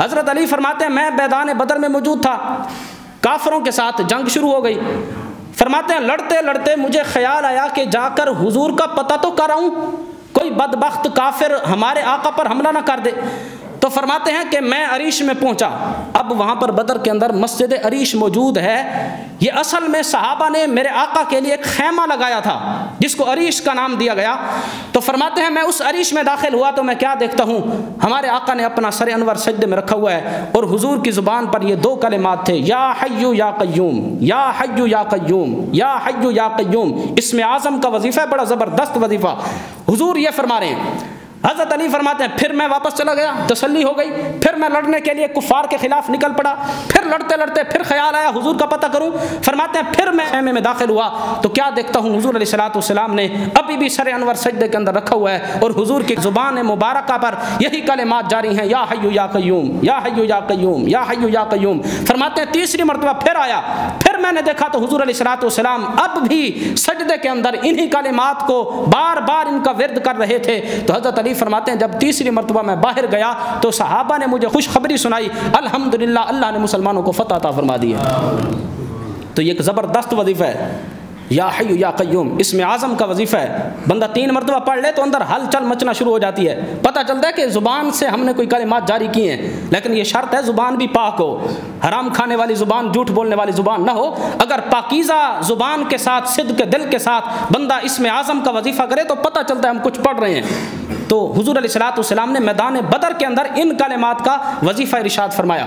حضرت علی فرماتے ہیں میں میدان بدر میں موجود تھا، کافروں کے ساتھ جنگ شروع ہو گئی۔ فرماتے ہیں لڑتے لڑتے مجھے خیال آیا کہ جا کر حضور کا پتہ تو کر آؤں، کوئی بدبخت کافر ہمارے آقا پر حملہ نہ کر دے۔ تو فرماتے ہیں کہ میں عریش میں پہنچا۔ اب وہاں پر بدر کے اندر مسجد عریش موجود ہے۔ یہ اصل میں صحابہ نے میرے آقا کے لیے ایک خیمہ لگایا تھا جس کو عریش کا نام دیا گیا۔ تو فرماتے ہیں میں اس عریش میں داخل ہوا تو میں کیا دیکھتا ہوں، ہمارے آقا نے اپنا سر انور سجدے میں رکھا ہوا ہے اور حضور کی زبان پر یہ دو کلمات تھے، یا حی یا قیوم، یا حی یا قیوم، یا حی یا قیوم۔ اسم اعظم کا وظیفہ ہے، بڑا زبردست وظیفہ۔ حضور یہ فرما رہے ہیں۔ حضرت علی فرماتے ہیں پھر میں واپس چلا گیا، تسلی ہو گئی، پھر میں لڑنے کے لیے کفار کے خلاف نکل پڑا، پھر لڑتے لڑتے پھر خیال آیا حضور کا پتہ کروں۔ فرماتے ہیں پھر میں خیمے میں داخل ہوا تو کیا دیکھتا ہوں حضور علیہ الصلوۃ والسلام نے ابھی بھی سر انور سجدے کے اندر رکھا ہوا ہے اور حضور کی زبان مبارکہ پر یہی کلمات جاری ہیں، یا حی یا قیوم، یا حی یا قیوم، یا حی یا قیوم۔ فرماتے ہیں تیسری مرتبہ پھر آیا، پھر میں نے دیکھا تو حضور علیہ الصلوۃ والسلام اب بھی سجدے کے اندر انہی کلمات کو بار بار ان کا ورد کر رہے تھے۔ تو حضرت علی فرماتے ہیں جب تیسری مرتبہ میں باہر گیا تو صحابہ نے مجھے خوشخبری سنائی، الحمدللہ اللہ نے مسلمانوں کو فتح عطا فرما دی ہے۔ تو یہ ایک زبردست وظیفہ ہے، یا حی یا قیوم، اسم اعظم کا وظیفہ ہے۔ بندہ 3 مرتبہ پڑھ لے تو اندر ہلچل مچنا شروع ہو جاتی ہے، پتہ چلتا ہے کہ زبان سے ہم نے کوئی کلمات جاری کی ہیں، لیکن یہ شرط ہے زبان بھی پاک ہو، حرام کھانے والی زبان، جھوٹ بولنے والی زبان نہ ہو۔ اگر پاکیزہ زبان کے ساتھ، صدق دل کے ساتھ بندہ اسم اعظم کا وظیفہ کرے تو پتہ چلتا ہے ہم کچھ پڑھ رہے ہیں۔ تو حضور علیہ الصلوۃ والسلام نے میدان بدر کے اندر ان کلمات کا وظیفہ ارشاد فرمایا۔